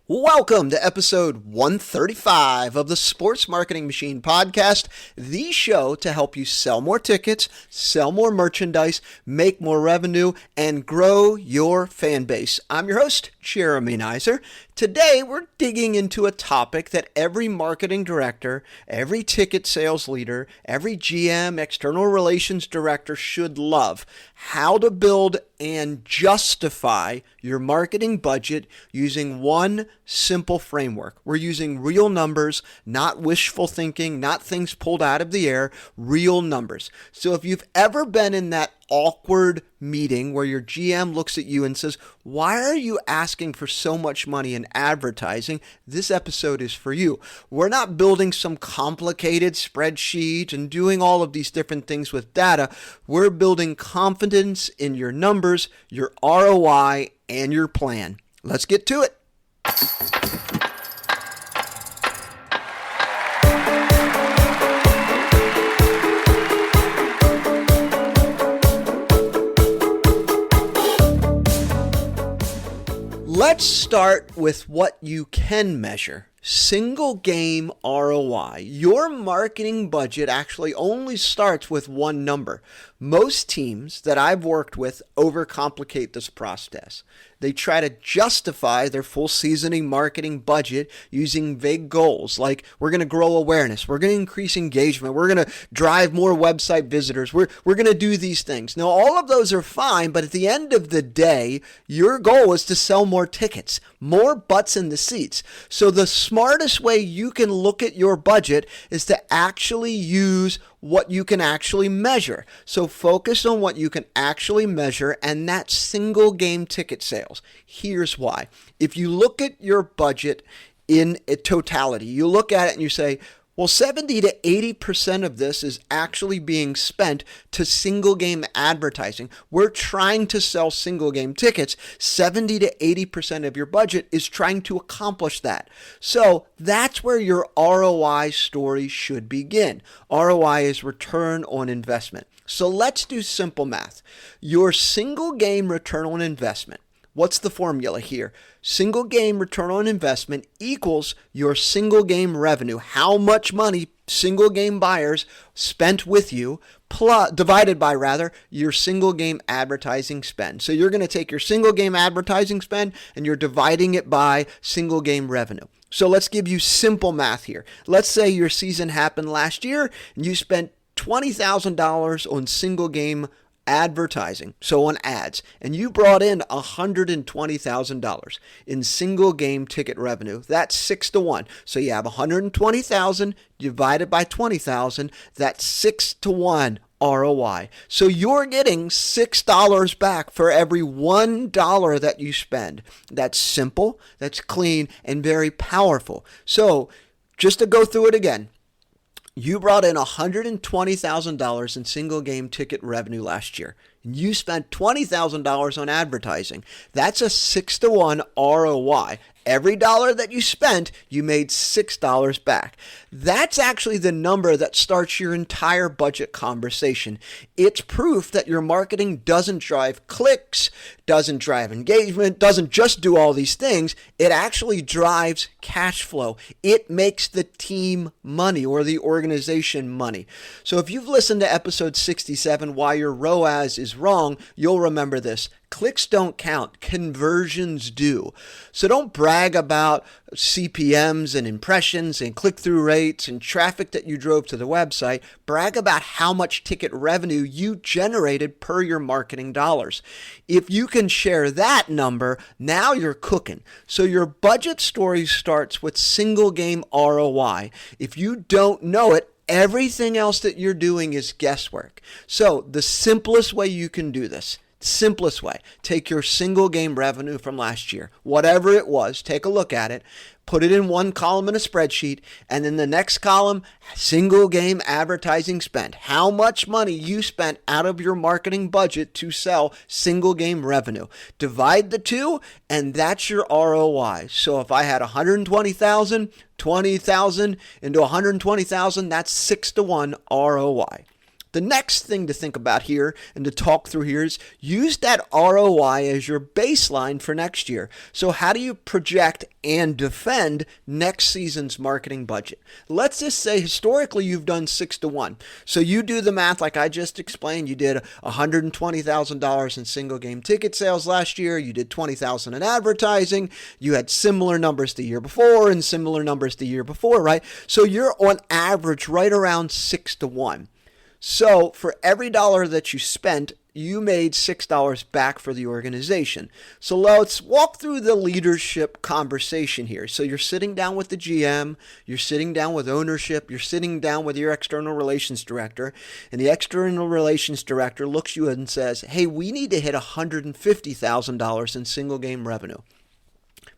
Welcome to episode 135 of the Sports Marketing Machine podcast, the show to help you sell more tickets, sell more merchandise, make more revenue, and grow your fan base. I'm your host, Jeremy Neisser. Today, we're digging into a topic that every marketing director, every ticket sales leader, every GM, external relations director should love: how to build and justify your marketing budget using one simple framework. We're using real numbers, not wishful thinking, not things pulled out of the air, real numbers. So if you've ever been in that awkward meeting where your GM looks at you and says, "Why are you asking for so much money in advertising?" This episode is for you. We're not building some complicated spreadsheet and doing all of these different things with data. We're building confidence in your numbers, your ROI, and your plan. Let's get to it. Let's start with what you can measure. Single game ROI. Your marketing budget actually only starts with one number. Most teams that I've worked with overcomplicate this process. They try to justify their full seasoning marketing budget using vague goals like, we're going to grow awareness, we're going to increase engagement, we're going to drive more website visitors, we're going to do these things. Now, all of those are fine, but at the end of the day, your goal is to sell more tickets, more butts in the seats. So the smartest way you can look at your budget is to actually use what you can actually measure. So focus on what you can actually measure, and that's single game ticket sales. Here's why. If you look at your budget in totality, you look at it and you say, well, 70 to 80% of this is actually being spent to single game advertising. We're trying to sell single game tickets. 70 to 80% of your budget is trying to accomplish that. So that's where your ROI story should begin. ROI is return on investment. So let's do simple math. Your single game return on investment. What's the formula here? Single game return on investment equals your single game revenue. How much money single game buyers spent with you, divided by your single game advertising spend. So you're going to take your single game advertising spend and you're dividing it by single game revenue. So let's give you simple math here. Let's say your season happened last year and you spent $20,000 on single game advertising, so on ads, and you brought in $120,000 in single game ticket revenue. That's 6-1. So you have $120,000 divided by 20,000. That's 6-1 ROI. So you're getting $6 back for every $1 that you spend. That's simple, that's clean, and very powerful. So just to go through it again, you brought in $120,000 in single game ticket revenue last year. And you spent $20,000 on advertising. That's a 6-1 ROI. Every dollar that you spent, you made $6 back. That's actually the number that starts your entire budget conversation. It's proof that your marketing doesn't drive clicks, doesn't drive engagement, doesn't just do all these things. It actually drives cash flow. It makes the team money or the organization money. So if you've listened to episode 67, Why Your ROAS is Wrong, you'll remember this. Clicks don't count. Conversions do. So don't brag about CPMs and impressions and click-through rates and traffic that you drove to the website. Brag about how much ticket revenue you generated per your marketing dollars. If you can share that number, now you're cooking. So your budget story starts with single game ROI. If you don't know it, everything else that you're doing is guesswork. So the simplest way you can do this, simplest way, take your single game revenue from last year, whatever it was, take a look at it, put it in one column in a spreadsheet, and in the next column, single game advertising spend. How much money you spent out of your marketing budget to sell single game revenue. Divide the two, and that's your ROI. So if I had 120,000, 20,000 into 120,000, that's 6-1 ROI. The next thing to think about here and to talk through here is use that ROI as your baseline for next year. So how do you project and defend next season's marketing budget? Let's just say historically you've done 6-to-1. So you do the math like I just explained. You did $120,000 in single game ticket sales last year. You did $20,000 in advertising. You had similar numbers the year before and similar numbers the year before, right? So you're on average right around 6-to-1. So for every dollar that you spent, you made $6 back for the organization. So let's walk through the leadership conversation here. So you're sitting down with the GM, you're sitting down with ownership, you're sitting down with your external relations director, and the external relations director looks at you and says, hey, we need to hit $150,000 in single game revenue.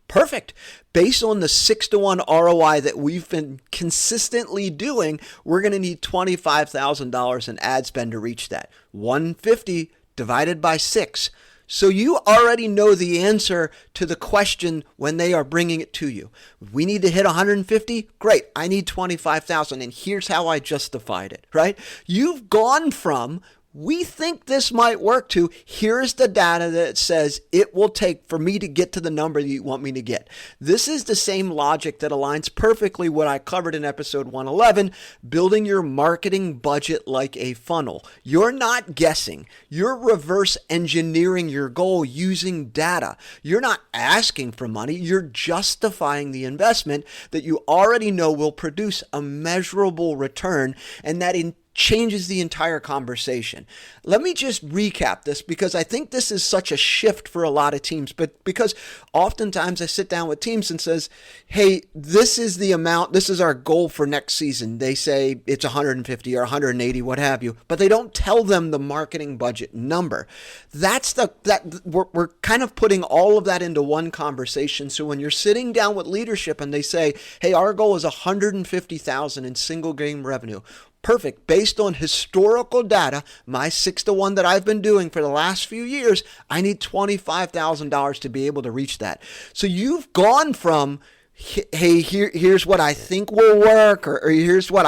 Perfect. Based on the 6-to-1 ROI that we've been consistently doing, we're going to need $25,000 in ad spend to reach that. 150 divided by 6. So you already know the answer to the question when they are bringing it to you. We need to hit 150. Great. I need 25,000. And here's how I justified it, right? You've gone from we think this might work to here's the data that says it will take for me to get to the number that you want me to get. This is the same logic that aligns perfectly what I covered in episode 111, building your marketing budget like a funnel. You're not guessing. You're reverse engineering your goal using data. You're not asking for money. You're justifying the investment that you already know will produce a measurable return, and that changes the entire conversation. Let me just recap this because I think this is such a shift for a lot of teams, but because oftentimes I sit down with teams and says, hey, this is the amount, this is our goal for next season. They say it's 150 or 180, what have you, but they don't tell them the marketing budget number. We're kind of putting all of that into one conversation. So when you're sitting down with leadership and they say, hey, our goal is 150,000 in single game revenue. Perfect. Based on historical data, my 6-to-1 that I've been doing for the last few years, I need $25,000 to be able to reach that. So you've gone from, hey, here's what I think will work, or here's what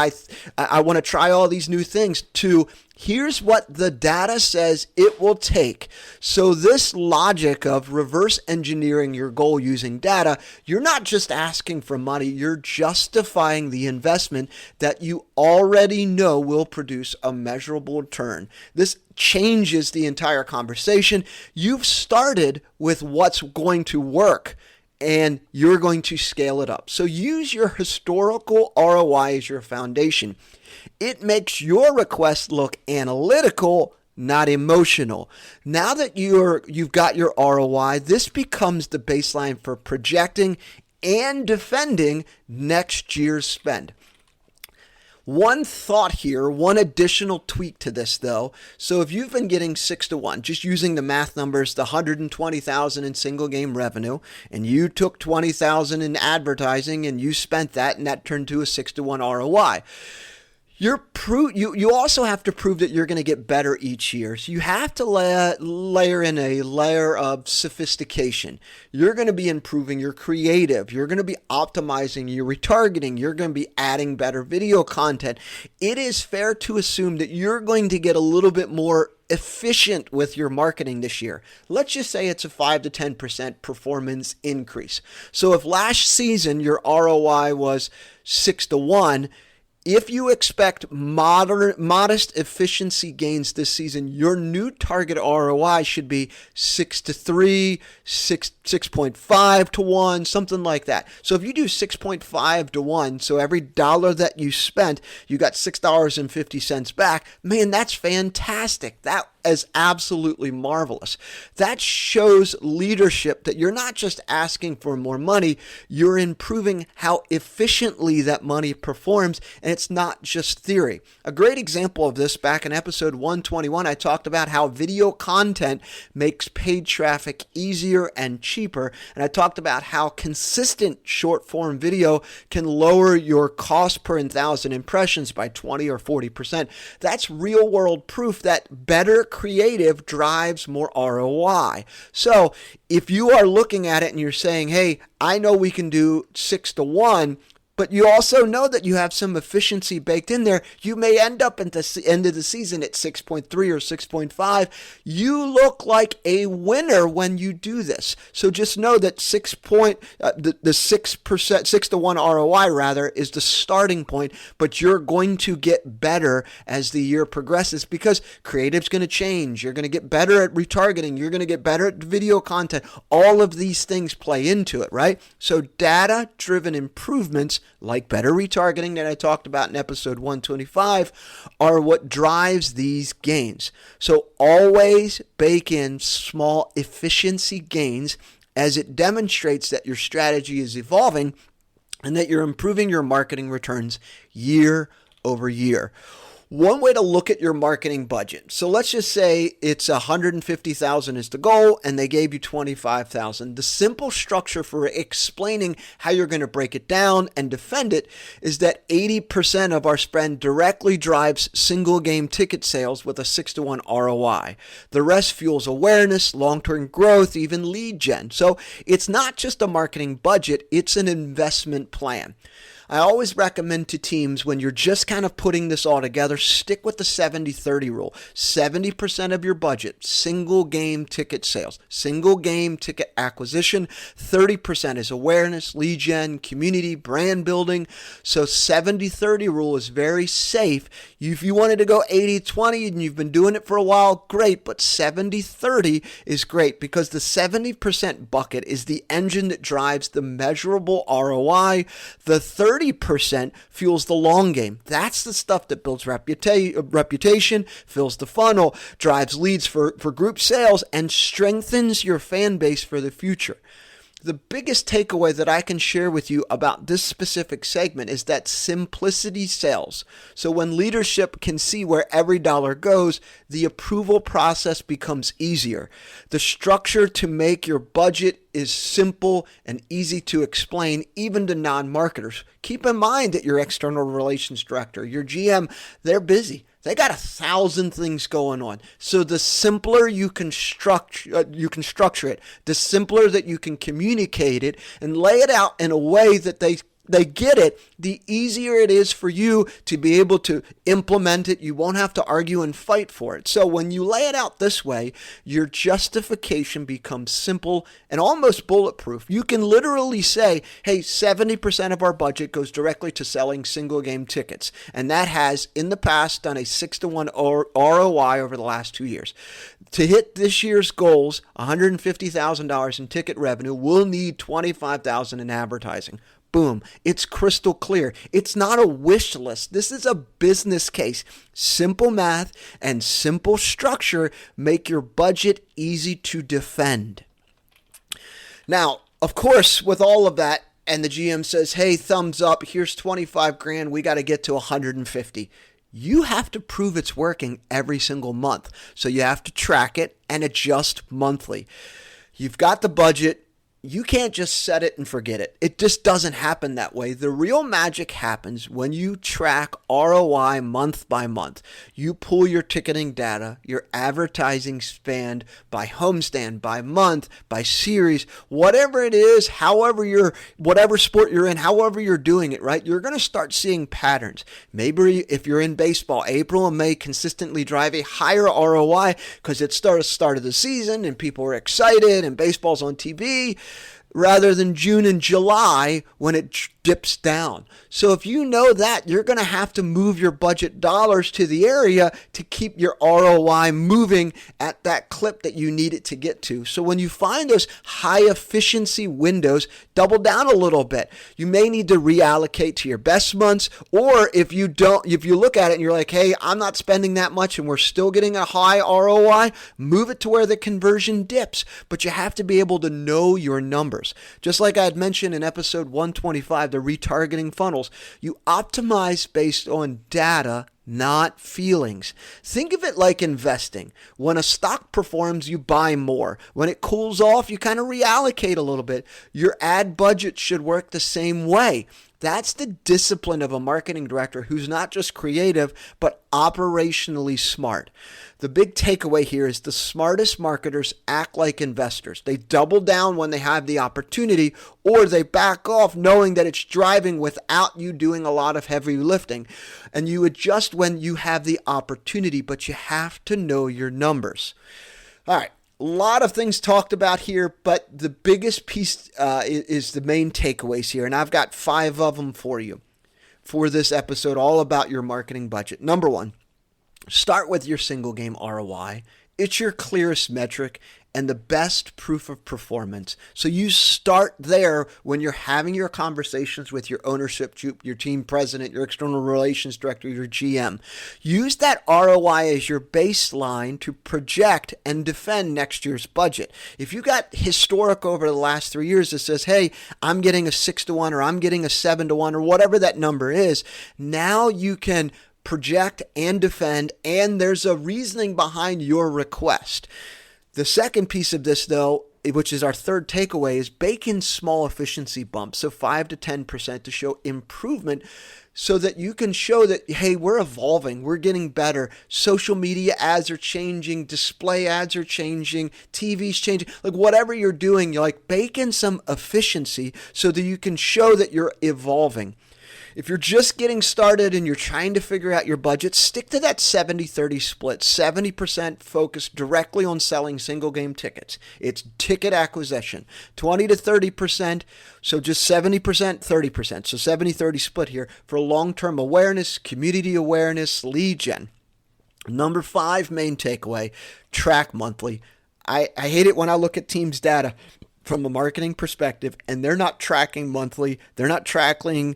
I want to try all these new things, to here's what the data says it will take. So this logic of reverse engineering your goal using data, you're not just asking for money, you're justifying the investment that you already know will produce a measurable return. This changes the entire conversation. You've started with what's going to work, and you're going to scale it up. So use your historical ROI as your foundation. It makes your request look analytical, not emotional. Now that you've got your ROI, this becomes the baseline for projecting and defending next year's spend. One thought here, one additional tweak to this though. So if you've been getting 6-to-1, just using the math numbers, the 120,000 in single game revenue, and you took 20,000 in advertising and you spent that, and that turned to a 6-to-1 ROI. You also have to prove that you're going to get better each year. So you have to layer in a layer of sophistication. You're going to be improving your creative. You're going to be optimizing your retargeting. You're going to be adding better video content. It is fair to assume that you're going to get a little bit more efficient with your marketing this year. Let's just say it's a 5 to 10% performance increase. So if last season your ROI was 6-to-1, if you expect modest efficiency gains this season, your new target ROI should be 6-to-3, 6.5-to-1, something like that. So if you do 6.5-to-1, so every dollar that you spent, you got $6.50 back, man, that's fantastic. That is absolutely marvelous. That shows leadership that you're not just asking for more money, you're improving how efficiently that money performs, and it's not just theory. A great example of this, back in episode 121, I talked about how video content makes paid traffic easier and cheaper, and I talked about how consistent short form video can lower your cost per 1,000 impressions by 20 or 40%. That's real world proof that better creative drives more ROI. So if you are looking at it and you're saying, hey, I know we can do 6-to-1, but you also know that you have some efficiency baked in there. You may end up at the end of the season at 6.3 or 6.5. You look like a winner when you do this. So just know that the 6%, 6-to-1 ROI rather, is the starting point, but you're going to get better as the year progresses because creative's going to change. You're going to get better at retargeting. You're going to get better at video content. All of these things play into it, right? So data-driven improvements like better retargeting that I talked about in episode 125 are what drives these gains. So always bake in small efficiency gains as it demonstrates that your strategy is evolving and that you're improving your marketing returns year over year. One way to look at your marketing budget. So let's just say it's $150,000 is the goal and they gave you $25,000. The simple structure for explaining how you're going to break it down and defend it is that 80% of our spend directly drives single game ticket sales with a 6-to-1 ROI. The rest fuels awareness, long-term growth, even lead gen. So it's not just a marketing budget, it's an investment plan. I always recommend to teams when you're just kind of putting this all together, stick with the 70-30 rule. 70% of your budget, single game ticket sales, single game ticket acquisition. 30% is awareness, lead gen, community, brand building. So 70-30 rule is very safe. If you wanted to go 80-20 and you've been doing it for a while, great. But 70-30 is great because the 70% bucket is the engine that drives the measurable ROI. The 30% fuels the long game. That's the stuff that builds reputation, fills the funnel, drives leads for group sales, and strengthens your fan base for the future. The biggest takeaway that I can share with you about this specific segment is that simplicity sells. So when leadership can see where every dollar goes, the approval process becomes easier. The structure to make your budget is simple and easy to explain, even to non-marketers. Keep in mind that your external relations director, your GM, they're busy. They got 1,000 things going on. So the simpler you can structure it, the simpler that you can communicate it and lay it out in a way that they get it, the easier it is for you to be able to implement it. You won't have to argue and fight for it. So when you lay it out this way, your justification becomes simple and almost bulletproof. You can literally say, hey, 70% of our budget goes directly to selling single game tickets. And that has, in the past, done a 6-to-1 ROI over the last 2 years. To hit this year's goals, $150,000 in ticket revenue, we'll need $25,000 in advertising. Boom. It's crystal clear. It's not a wish list. This is a business case. Simple math and simple structure make your budget easy to defend. Now, of course, with all of that, and the GM says, hey, thumbs up, here's 25 grand, we got to get to 150. You have to prove it's working every single month. So you have to track it and adjust monthly. You've got the budget. You can't just set it and forget it. It just doesn't happen that way. The real magic happens when you track ROI month by month. You pull your ticketing data, your advertising spend by homestand, by month, by series, whatever it is, whatever sport you're in, however you're doing it, right? You're going to start seeing patterns. Maybe if you're in baseball, April and May consistently drive a higher ROI because it's the start of the season and people are excited and baseball's on TV, rather than June and July when it dips down. So if you know that, you're going to have to move your budget dollars to the area to keep your ROI moving at that clip that you need it to get to. So when you find those high efficiency windows, double down a little bit. You may need to reallocate to your best months, or if you look at it and you're like, hey, I'm not spending that much and we're still getting a high ROI, move it to where the conversion dips. But you have to be able to know your numbers. Just like I had mentioned in episode 125, the retargeting funnels, you optimize based on data, not feelings. Think of it like investing. When a stock performs, you buy more. When it cools off, you kind of reallocate a little bit. Your ad budget should work the same way. That's the discipline of a marketing director who's not just creative, but operationally smart. The big takeaway here is the smartest marketers act like investors. They double down when they have the opportunity, or they back off knowing that it's driving without you doing a lot of heavy lifting. And you adjust when you have the opportunity, but you have to know your numbers. All right. A lot of things talked about here, but the biggest piece is the main takeaways here. And I've got 5 of them for you for this episode, all about your marketing budget. Number 1, start with your single game ROI. It's your clearest metric and the best proof of performance. So you start there when you're having your conversations with your ownership group, your team president, your external relations director, your GM. Use that ROI as your baseline to project and defend next year's budget. If you got historic over the last 3 years that says, hey, I'm getting a 6-1 or I'm getting a 7-1 or whatever that number is, now you can project and defend, and there's a reasoning behind your request. The second piece of this, though, which is our third takeaway, is bake in small efficiency bumps, so 5 to 10% to show improvement so that you can show that, hey, we're evolving, we're getting better. Social media ads are changing, display ads are changing, TV's changing. Like whatever you're doing, you're like bake in some efficiency so that you can show that you're evolving. If you're just getting started and you're trying to figure out your budget, stick to that 70-30 split. 70% focused directly on selling single game tickets. It's ticket acquisition. 20 to 30%, so just 70%, 30%. So 70-30 split here for long-term awareness, community awareness, lead gen. Number 5 main takeaway, track monthly. I hate it when I look at teams' data from a marketing perspective and they're not tracking monthly. They're not tracking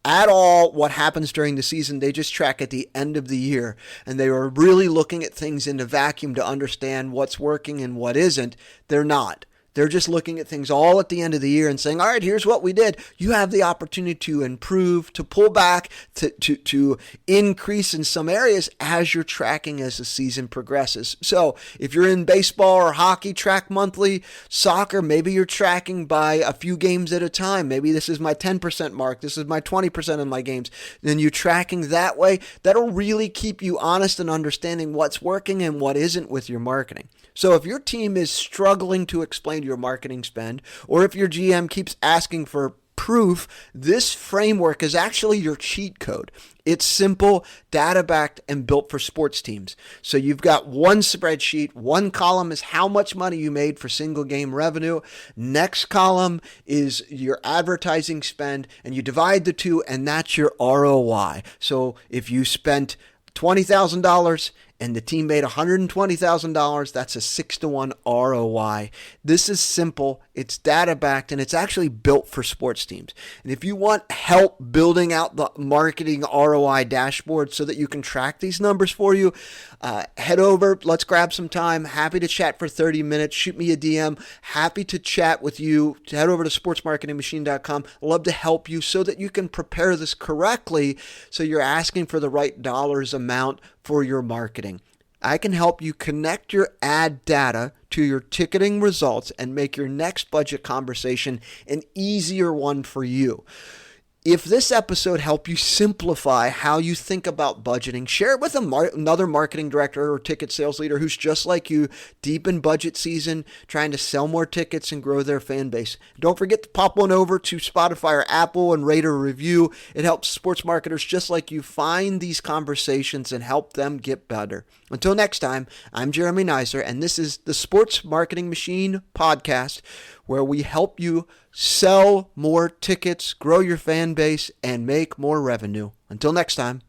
at all what happens during the season. They just track at the end of the year, and they are really looking at things in a vacuum to understand what's working and what isn't. They're not. They're just looking at things all at the end of the year and saying, all right, here's what we did. You have the opportunity to improve, to pull back, to increase in some areas as you're tracking as the season progresses. So if you're in baseball or hockey, track monthly. Soccer, maybe you're tracking by a few games at a time. Maybe this is my 10% mark. This is my 20% of my games. Then you're tracking that way. That'll really keep you honest and understanding what's working and what isn't with your marketing. So if your team is struggling to explain your marketing spend, or if your GM keeps asking for proof, this framework is actually your cheat code. It's simple, data-backed, and built for sports teams. So you've got one spreadsheet. One column is how much money you made for single game revenue. Next column is your advertising spend, and you divide the two, and that's your ROI. So if you spent $20,000 and the team made $120,000, that's a 6-1 ROI. This is simple, it's data-backed, and it's actually built for sports teams. And if you want help building out the marketing ROI dashboard so that you can track these numbers for you, head over, let's grab some time. Happy to chat for 30 minutes. Shoot me a DM. Happy to chat with you. Head over to sportsmarketingmachine.com. Love to help you so that you can prepare this correctly so you're asking for the right dollars amount for your marketing. I can help you connect your ad data to your ticketing results and make your next budget conversation an easier one for you. If this episode helped you simplify how you think about budgeting, share it with another marketing director or ticket sales leader who's just like you, deep in budget season, trying to sell more tickets and grow their fan base. Don't forget to pop one over to Spotify or Apple and rate or review. It helps sports marketers just like you find these conversations and help them get better. Until next time, I'm Jeremy Neisser, and this is the Sports Marketing Machine podcast, where we help you sell more tickets, grow your fan base, and make more revenue. Until next time.